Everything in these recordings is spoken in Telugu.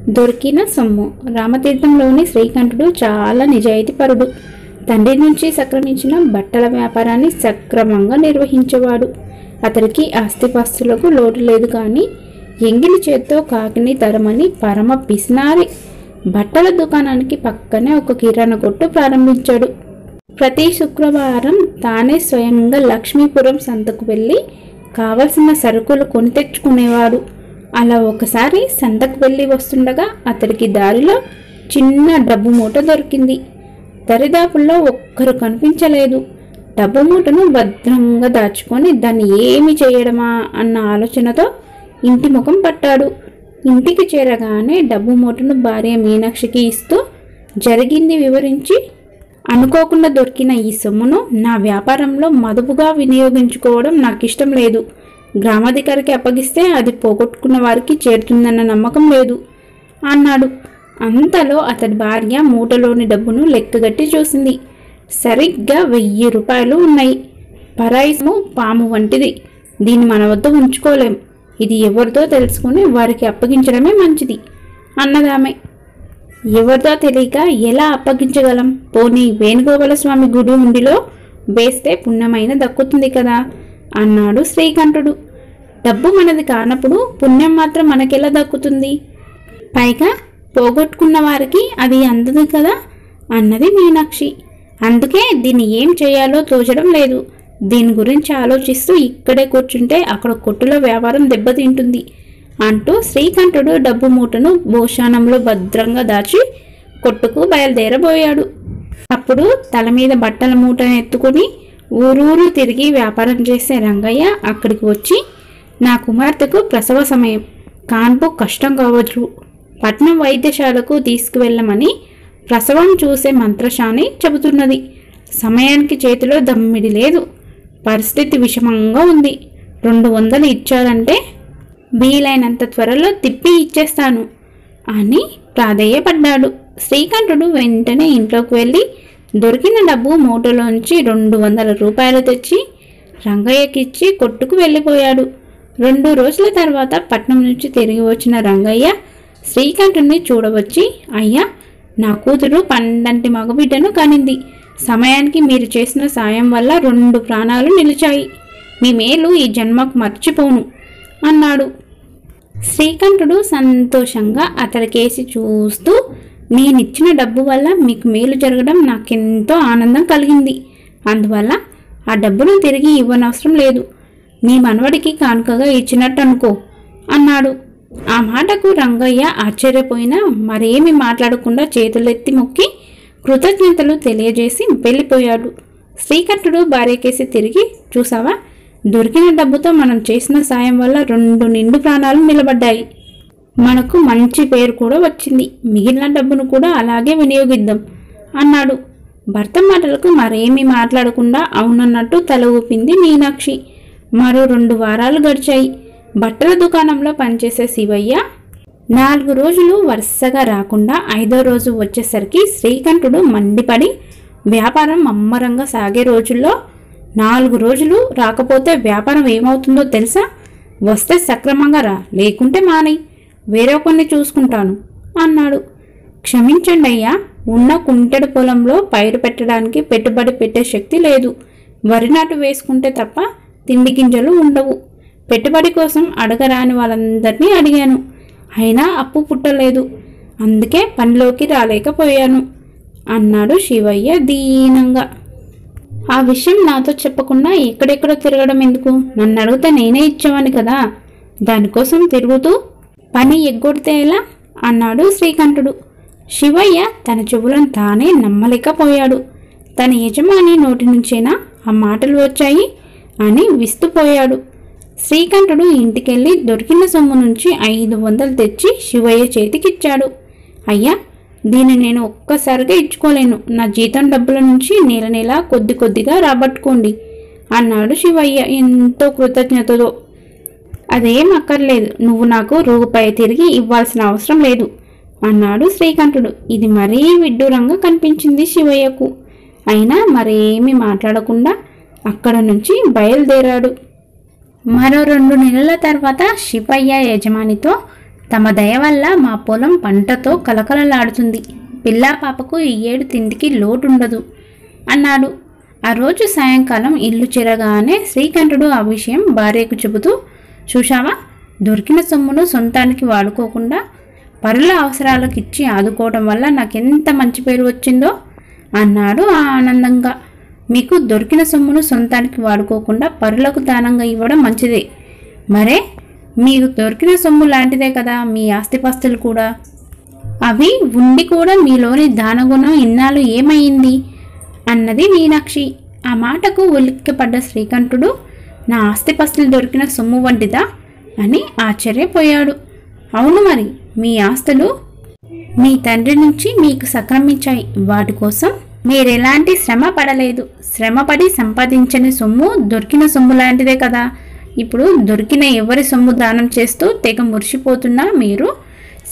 దొరికిన సొమ్ము. రామతీర్థంలోని శ్రీకంఠుడు చాలా నిజాయితీపరుడు. తండ్రి నుంచి సంక్రమించిన బట్టల వ్యాపారాన్ని సక్రమంగా నిర్వహించేవాడు. అతడికి ఆస్తిపాస్తులకు లోటు లేదు. కానీ ఎంగిలి చేత్తో కాకిని తరమని పరమ పిసినారి. బట్టల దుకాణానికి పక్కనే ఒక కిరాణా కొట్టు ప్రారంభించాడు. ప్రతి శుక్రవారం తానే స్వయంగా లక్ష్మీపురం సంతకు వెళ్ళి కావలసిన సరుకులు కొని తెచ్చుకునేవాడు. అలా ఒకసారి సంతకు వెళ్ళి వస్తుండగా అతడికి దారిలో చిన్న డబ్బు మూట దొరికింది. దరిదాపుల్లో ఒక్కరు కనిపించలేదు. డబ్బు మూటను భద్రంగా దాచుకొని దాన్ని ఏమి చేయడమా అన్న ఆలోచనతో ఇంటి ముఖం పట్టాడు. ఇంటికి చేరగానే డబ్బు మూటను భార్య మీనాక్షికి ఇస్తూ జరిగింది వివరించి, అనుకోకుండా దొరికిన ఈ సొమ్మును నా వ్యాపారంలో మదుపుగా వినియోగించుకోవడం నాకు ఇష్టం లేదు. గ్రామాధికారికి అప్పగిస్తే అది పోగొట్టుకున్న వారికి చేరుతుందన్న నమ్మకం లేదు అన్నాడు. అంతలో అతడి భార్య మూటలోని డబ్బును లెక్కగట్టి చూసింది. సరిగ్గా 1000 రూపాయలు ఉన్నాయి. పరాయిసము పాము వంటిది. దీన్ని మన వద్ద ఉంచుకోలేం. ఇది ఎవరిదో తెలుసుకుని వారికి అప్పగించడమే మంచిది అన్నదామె. ఎవరిదో తెలియక ఎలా అప్పగించగలం? పోనీ వేణుగోపాల స్వామి గుడి ఉండిలో వేస్తే పుణ్యమైన దక్కుతుంది కదా అన్నాడు శ్రీకంఠుడు. డబ్బు మనది కానప్పుడు పుణ్యం మాత్రం మనకెలా దక్కుతుంది? పైగా పోగొట్టుకున్న వారికి అది అందదు కదా అన్నది మీనాక్షి. అందుకే దీన్ని ఏం చేయాలో తోచడం లేదు. దీని గురించి ఆలోచిస్తూ ఇక్కడే కూర్చుంటే అక్కడ కొట్టులో వ్యాపారం దెబ్బతింటుంది అంటూ శ్రీకంఠుడు డబ్బు మూటను భోషానంలో భద్రంగా దాచి కొట్టుకు బయలుదేరబోయాడు. అప్పుడు తల మీద బట్టల మూటను ఎత్తుకుని ఊరూరు తిరిగి వ్యాపారం చేసే రంగయ్య అక్కడికి వచ్చి, నా కుమార్తెకు ప్రసవ సమయం, కాన్పు కష్టం కావచ్చు, పట్నం వైద్యశాలకు తీసుకువెళ్ళమని ప్రసవం చూసే మంత్రశాని చెబుతున్నది. సమయానికి చేతిలో దమ్మిడి లేదు. పరిస్థితి విషమంగా ఉంది. 200 ఇచ్చారంటే వీలైనంత త్వరలో తిప్పి ఇచ్చేస్తాను అని ప్రాధేయపడ్డాడు. శ్రీకంఠుడు వెంటనే ఇంట్లోకి వెళ్ళి దొరికిన డబ్బు మూటలోంచి 200 రూపాయలు తెచ్చి రంగయ్యకిచ్చి కొట్టుకు వెళ్ళిపోయాడు. 2 రోజుల తర్వాత పట్నం నుంచి తిరిగి వచ్చిన రంగయ్య శ్రీకంఠుడిని చూడవచ్చి, అయ్యా, నా కూతురు 12 మగబిడ్డను కనింది. సమయానికి మీరు చేసిన సాయం వల్ల 2 ప్రాణాలు నిలిచాయి. మీ మేలు ఈ జన్మకు మర్చిపోను అన్నాడు. శ్రీకంఠుడు సంతోషంగా అతడికేసి చూస్తూ, నేనిచ్చిన డబ్బు వల్ల మీకు మేలు జరగడం నాకెంతో ఆనందం కలిగింది. అందువల్ల ఆ డబ్బును తిరిగి ఇవ్వనవసరం లేదు. నీ మనవడికి కానుకగా ఇచ్చినట్టు అనుకో అన్నాడు. ఆ మాటకు రంగయ్య ఆశ్చర్యపోయినా మరేమి మాట్లాడకుండా చేతులెత్తి మొక్కి కృతజ్ఞతలు తెలియజేసి వెళ్ళిపోయాడు. శ్రీకంఠుడు భార్యకేసి తిరిగి, చూసావా, దొరికిన డబ్బుతో మనం చేసిన సాయం వల్ల 2 నిండు ప్రాణాలు నిలబడ్డాయి. మనకు మంచి పేరు కూడా వచ్చింది. మిగిలిన డబ్బును కూడా అలాగే వినియోగిద్దాం అన్నాడు. భర్త మాటలకు మరేమీ మాట్లాడకుండా అవునన్నట్టు తల ఊపింది మీనాక్షి. మరో 2 వారాలు గడిచాయి. బట్టల దుకాణంలో పనిచేసే శివయ్య 4 రోజులు వరుసగా రాకుండా 5వ రోజు వచ్చేసరికి శ్రీకంఠుడు మండిపడి, వ్యాపారం మమ్మరంగా సాగే రోజుల్లో 4 రోజులు రాకపోతే వ్యాపారం ఏమవుతుందో తెలుసా? వస్తే సక్రమంగా రా, లేకుంటే మాని, వేరే కొన్ని చూసుకుంటాను అన్నాడు. క్షమించండి అయ్యా, ఉన్న కుంటెడు పొలంలో పైరు పెట్టడానికి పెట్టుబడి పెట్టే శక్తి లేదు. వరి నాటు వేసుకుంటే తప్ప తిండి గింజలు ఉండవు. పెట్టుబడి కోసం అడగరాని వాళ్ళందరినీ అడిగాను. అయినా అప్పు పుట్టలేదు. అందుకే పనిలోకి రాలేకపోయాను అన్నాడు శివయ్య దీనంగా. ఆ విషయం నాతో చెప్పకుండా ఎక్కడెక్కడో తిరగడం ఎందుకు? నన్ను అడిగితే నేనే ఇచ్చేవాని కదా. దానికోసం తిరుగుతూ పని ఎగ్గొడితే ఎలా అన్నాడు శ్రీకంఠుడు. శివయ్య తన చెవులను తానే నమ్మలేకపోయాడు. తన యజమాని నోటి నుంచేనా ఆ మాటలు వచ్చాయి అని విస్తుపోయాడు. శ్రీకంఠుడు ఇంటికెళ్ళి దొరికిన సొమ్ము నుంచి 500 తెచ్చి శివయ్య చేతికిచ్చాడు. అయ్యా, దీన్ని నేను ఒక్కసారిగా ఇచ్చుకోలేను. నా జీతం డబ్బుల నుంచి నెల నెల కొద్ది కొద్దిగా రాబట్టుకోండి అన్నాడు శివయ్య ఎంతో కృతజ్ఞతతో. అదేం అక్కర్లేదు, నువ్వు నాకు రూపాయి తిరిగి ఇవ్వాల్సిన అవసరం లేదు అన్నాడు శ్రీకంఠుడు. ఇది మరీ విడ్డూరంగా కనిపించింది శివయ్యకు. అయినా మరేమీ మాట్లాడకుండా అక్కడ నుంచి బయలుదేరాడు. మరో 2 నెలల తర్వాత శివయ్య యజమానితో, తమ దయ వల్ల మా పొలం పంటతో కలకలలాడుతుంది. పిల్లా పాపకు ఈ ఏడు తిండికి లోటుండదు అన్నాడు. ఆ రోజు సాయంకాలం ఇల్లు చేరగానే శ్రీకంఠుడు ఆ విషయం భార్యకు చెబుతూ, చూశావా, దొరికిన సొమ్మును సొంతానికి వాడుకోకుండా పరుల అవసరాలకు ఇచ్చి ఆదుకోవడం వల్ల నాకెంత మంచి పేరు వచ్చిందో అన్నాడు ఆనందంగా. మీకు దొరికిన సొమ్మును సొంతానికి వాడుకోకుండా పరులకు దానంగా ఇవ్వడం మంచిదే. మరే మీకు దొరికిన సొమ్ము లాంటిదే కదా మీ ఆస్తిపాస్తులు కూడా. అవి ఉండి కూడా మీలోని దానగుణం ఇన్నాళ్ళు ఏమైంది అన్నది మీనాక్షి. ఆ మాటకు ఉలిక్కిపడ్డ శ్రీకంఠుడు, నా ఆస్తిపాస్తులు దొరికిన సొమ్ము వంటిదా అని ఆశ్చర్యపోయాడు. అవును, మరి మీ ఆస్తులు మీ తండ్రి నుంచి మీకు సంక్రమించాయి. వాటి కోసం మీరెలాంటి శ్రమ పడలేదు. శ్రమపడి సంపాదించని సొమ్ము దొరికిన సొమ్ము లాంటిదే కదా. ఇప్పుడు దొరికిన ఎవరి సొమ్ము దానం చేస్తూ తెగ మురిసిపోతున్నా మీరు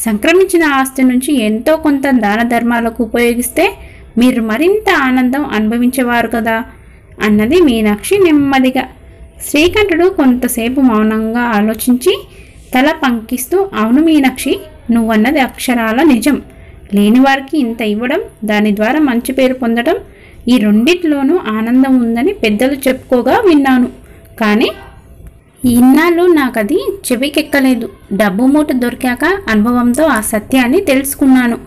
సంక్రమించిన ఆస్తి నుంచి ఎంతో కొంత దాన ధర్మాలకు ఉపయోగిస్తే మీరు మరింత ఆనందం అనుభవించేవారు కదా అన్నది మీనాక్షి నెమ్మదిగా. శ్రీకంఠుడు కొంతసేపు మౌనంగా ఆలోచించి తల పంకిస్తూ, అవును మీనాక్షి, నువ్వన్నది అక్షరాల నిజం. లేనివారికి ఇంత ఇవ్వడం, దాని ద్వారా మంచి పేరు పొందడం, ఈ రెండిట్లోనూ ఆనందం ఉందని పెద్దలు చెప్పుకోగా విన్నాను. కానీ ఇన్నాళ్ళు నాకది చెవికెక్కలేదు. డబ్బు మూట దొరికాక అనుభవంతో ఆ సత్యాన్ని తెలుసుకున్నాను.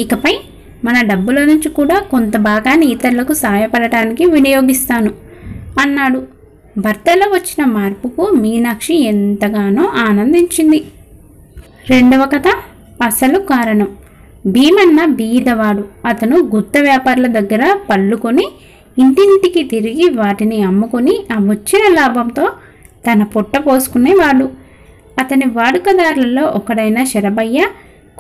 ఇకపై మన డబ్బుల నుంచి కూడా కొంత భాగాన్ని ఇతరులకు సహాయపడటానికి వినియోగిస్తాను అన్నాడు. భర్తలో వచ్చిన మార్పుకు మీనాక్షి ఎంతగానో ఆనందించింది. రెండవ కథ, అసలు కారణం. భీమన్న బీదవాడు. అతను గుత్త వ్యాపారుల దగ్గర పళ్ళుకొని ఇంటింటికి తిరిగి వాటిని అమ్ముకొని ఆ వచ్చిన లాభంతో తన పొట్ట పోసుకునేవాడు. అతని వాడుకదారులలో ఒకడైన శరభయ్య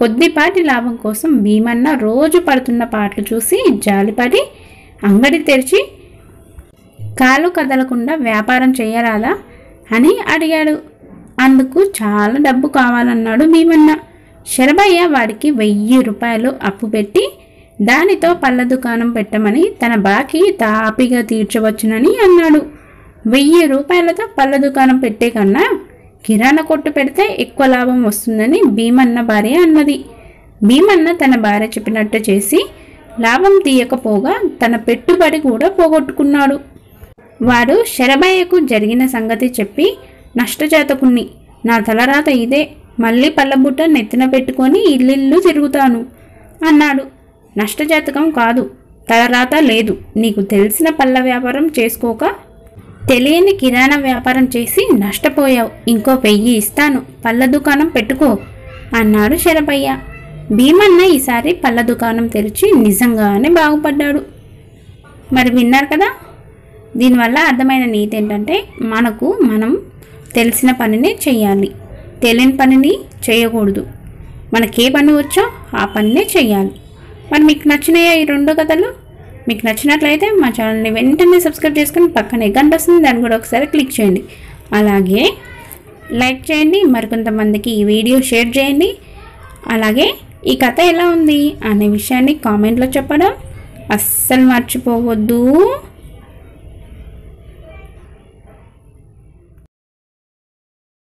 కొద్దిపాటి లాభం కోసం భీమన్న రోజు పడుతున్న పాటలు చూసి జాలిపడి అంగడి తెరిచి కాలు కదలకుండా వ్యాపారం చేయరాదా అని అడిగాడు. అందుకు చాలా డబ్బు కావాలన్నాడు భీమన్న. శరభయ్య వాడికి 1000 రూపాయలు అప్పు పెట్టి దానితో పళ్ళ దుకాణం పెట్టమని తన బాకీ తాపిగా తీర్చవచ్చునని అన్నాడు. 1000 రూపాయలతో పళ్ళ దుకాణం పెట్టే కన్నా కిరాణా కొట్టు పెడితే ఎక్కువ లాభం వస్తుందని భీమన్న భార్య అన్నది. భీమన్న తన భార్య చెప్పినట్టు చేసి లాభం తీయకపోగా తన పెట్టుబడి కూడా పోగొట్టుకున్నాడు. వాడు శరభయ్యకు జరిగిన సంగతి చెప్పి, నష్టజాతకుణ్ణి, నా తలరాత ఇదే, మళ్ళీ పళ్ళబుట్ట నెత్తిన పెట్టుకొని ఇల్లు తిరుగుతాను అన్నాడు. నష్టజాతకం కాదు, తలరాత లేదు. నీకు తెలిసిన పళ్ళ వ్యాపారం చేసుకోక తెలియని కిరాణా వ్యాపారం చేసి నష్టపోయావు. ఇంకో 1000 ఇస్తాను, పళ్ళ దుకాణం పెట్టుకో అన్నాడు శరభయ్య. భీమన్న ఈసారి పళ్ళ దుకాణం తెరిచి నిజంగానే బాగుపడ్డాడు. మరి విన్నారు కదా, దీనివల్ల అర్థమైన నీతి ఏంటంటే మనం తెలిసిన పనిని చేయాలి, తెలియని పనిని చేయకూడదు. మనకే పని వచ్చో ఆ పనినే చేయాలి. మరి మీకు నచ్చినాయా ఈ 2 కథలు? మీకు నచ్చినట్లయితే మా ఛానల్ని వెంటనే సబ్స్క్రైబ్ చేసుకుని పక్కనే గంట వస్తుంది, దాన్ని కూడా ఒకసారి క్లిక్ చేయండి. అలాగే లైక్ చేయండి, మరికొంతమందికి ఈ వీడియో షేర్ చేయండి. అలాగే ఈ కథ ఎలా ఉంది అనే విషయాన్ని కామెంట్లో చెప్పడం అస్సలు మర్చిపోవద్దు.